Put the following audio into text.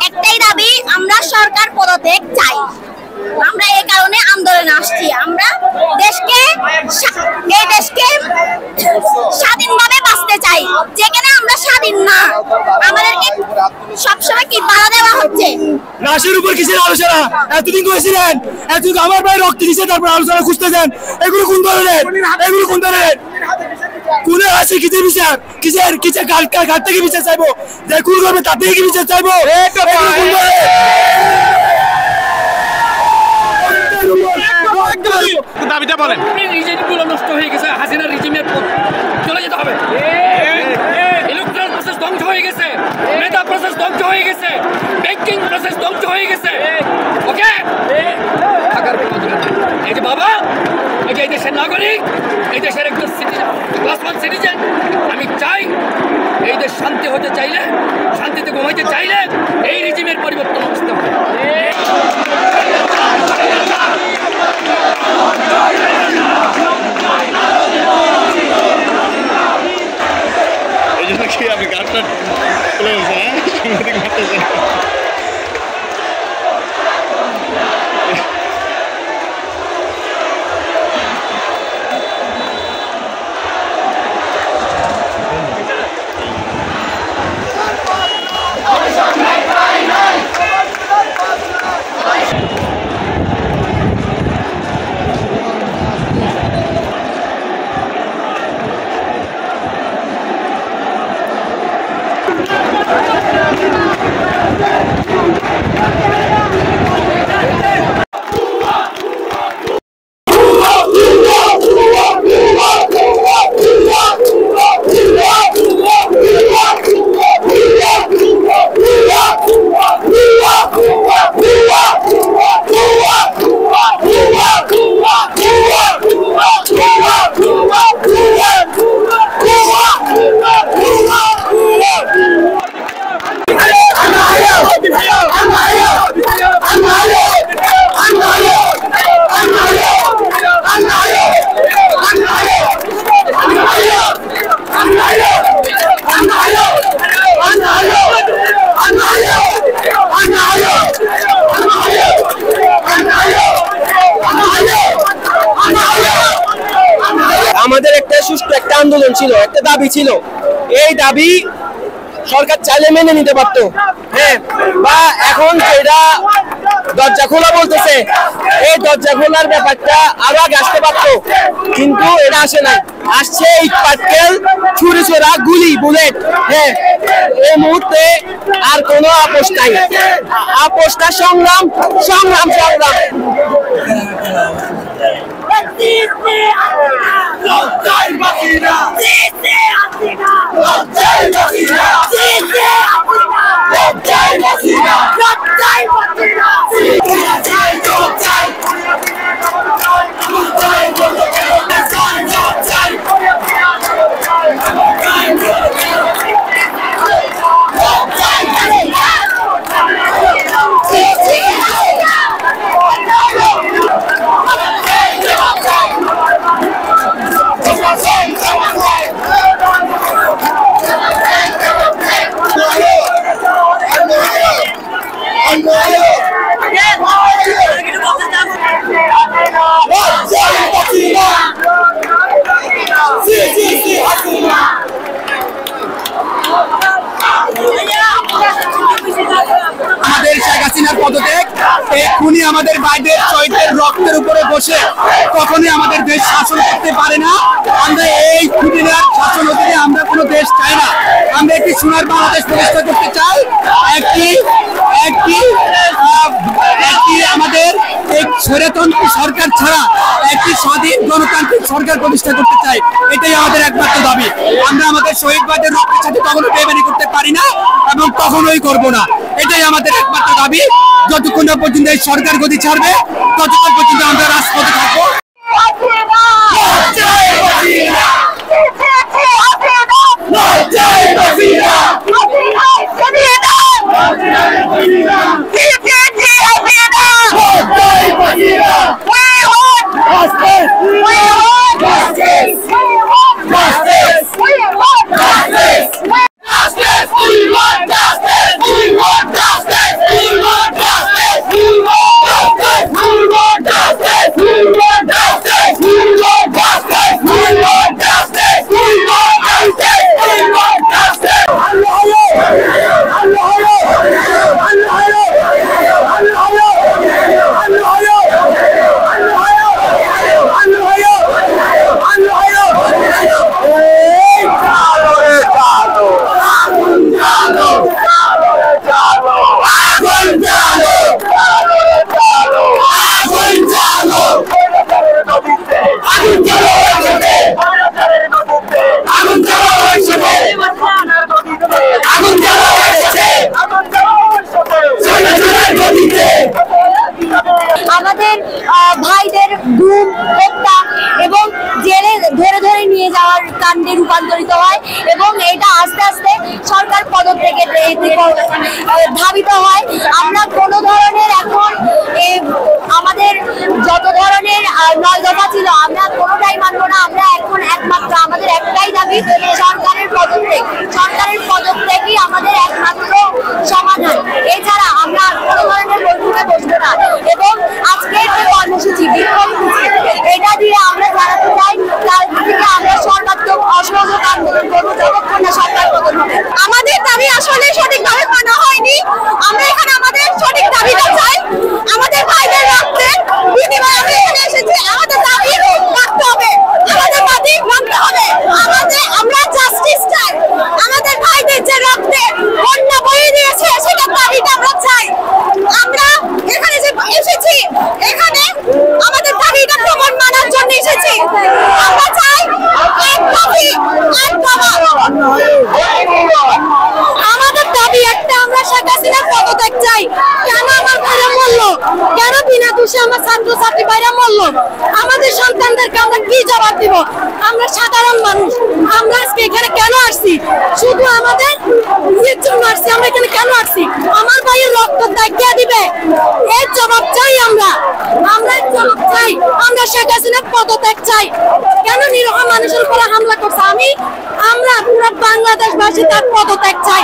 একটাই দাবি, আমরা সরকার পদত্যাগ চাই। আমরা এই কারণে আন্দোলনে আসছি। আমরা এই দেশকে স্বাধীনভাবে বাঁচতে চাই, যেখানে আমরা স্বাধীন না। আমাদেরকে সবসময় কি বাধা দেওয়া হচ্ছে। লাশের উপর কিসের আলোচনা? এতদিন করেছিলেন, এতদিন আমার ভাই রক্ত দিচ্ছে, তারপর আলোচনা খুঁজতেছেন। এগুলো কোন ধরনের? কোন আছে কিসের বিচার? কিসের ঘাট থেকে বিচার চাইবো? যে কোন করবে তার থেকে কি বিচার চাইবো? দাবিটা বলেন। রিজিমগুলো নষ্ট হয়ে গেছে, হাসিনা রিজিমের চলে যেতে হবে। ইলেকট্রাল প্রসেস ধ্বংস হয়ে গেছে, মেধা প্রসেস ধ্বংস হয়ে গেছে, ব্যাংকিং প্রসেস ধ্বংস হয়ে গেছে। ওকে, এই যে বাবা, এই যে এই দেশের নাগরিক, এই দেশের একজন ক্লাস 1 সিটিজেন, আমি চাই এই দেশ শান্তি হতে চাইলে, শান্তিতে ঘুমাইতে চাইলে এই রিজিমের পরিবর্তন আসতে হবে। এই জন্য কি আপনি গাছটা চলে গেছে? হ্যাঁ, সাংবাদিক মারতেছে। আমাদের একটা সুষ্ঠু একটা আন্দোলন ছিল, একটা দাবি ছিল। এই দাবি সরকার চাইলে মেনে নিতে পারতো, হ্যাঁ, বা এখন যেটা দরজা খোলা বলতেছে, এই দরজা খোলার ব্যাপারটা আরো আগে আসতে পারতো, কিন্তু এটা আসে নাই। আসছে ইট পাটকেল, ছুরি ছোড়া, গুলি, বুলেট। হ্যাঁ, এই মুহূর্তে আর কোনো আপোষ নাই। আপোষটা সংগ্রাম, সংগ্রাম, সংগ্রাম। আমাদের শেখ হাসিনার পদত্যাগ, এক্ষুনি আমাদের বাইরের শহীদের রক্তের উপরে বসে কখনোই আমাদের দেশ শাসন করতে পারে না। আমরা এই খুনির শাসন অধীনে আমরা কোনো দেশ চাই না। আমরা একটি সোনার বাংলাদেশ প্রতিষ্ঠা করতে চাই, একটি আমাদের এক স্বৈরতন্ত্রী সরকার ছাড়া একটি স্বাধীন গণতান্ত্রিক সরকার প্রতিষ্ঠা করতে চাই। এটাই আমাদের একমাত্র দাবি। আমরা আমাদের শহীদ ভাইদের রক্তের সাথে কখনো বেইমানি করতে পারি না এবং কখনোই করব না। এটাই আমাদের একমাত্র দাবি। যতক্ষণ না পর্যন্ত এই সরকার গদি ছাড়বে, ততক্ষণ পর্যন্ত আমরা রাজপথে থাকবো। We want justice! কর্মকাণ্ডে রূপান্তরিত হয় এবং এটা আস্তে আস্তে সরকার পদত্যাগে ধাবিত হয়। আমরা কোনো ধরনের এখন আমাদের যত ধরনের 9 দফা ছিল আমরা কোনোটাই মানবো না। আমরা এখন একমাত্র আমাদের একটাই দাবি সরকারের পদত্যাগ। সরকারের পদত্যাগই আমাদের একমাত্র সমাধান। এছাড়া আমরা কোনো ধরনের বৈঠকে বসবো না। এবং আজকের যে কর্মসূচি বিক্ষোভ এটা দিয়ে আমরা জানাতে চাই কাল থেকে আমরা সর্বাত্মক অসহযোগ আন্দোলন করবো যতক্ষণ না সরকার পতন হবে। আমাদের দাবি আসলে সঠিকভাবে মানা হয়নি। আমরা এখানে আমাদের সঠিক দাবিটা চাই। আমাদের ভাইদের রক্তের বিনিময়ে আমরা এখানে এসেছি। আমাদের দাবি রাখতে হবে, আমাদের দাবি রাখতে হবে। আমরা জাস্টিস চাই। আমাদের ভাইদের যে রক্তে বন্যা বয়ে দিয়েছে সেটা দাবিটা আমরা চাই। আমরা এখানে যে এসেছি এখানে আমাদের দাবিটা প্রমাণ মানার জন্য এসেছি। আমরা চাই এক দাবি এক দাবা। আমাদের দাবি একটা, আমরা শেখ হাসিনার পদত্যাগ চাই। কেন আমার ভাইরা মরলো, কেন বিনা দোষে আমার ছাত্র ছাত্রী ভাইরা মরলো, আমাদের সন্তানদেরকে আমরা কি জবাব দিব? আমরা সাধারণ মানুষ, আমরা আজকে এখানে কেন আসছি? শুধু আমাদের নিজের জন্য আসছি। আমরা এখানে কেন আসছি? আমার ভাইয়ের রক্ত দায় কে দিবে? এর জবাব চাই আমরা। আমরা জবাব চাই। আমরা শেখ হাসিনার পদত্যাগ চাই। কেন নিরীহ মানুষের উপরে হামলা করছে? আমরা পুরো বাংলাদেশবাসী তার পদত্যাগ চাই।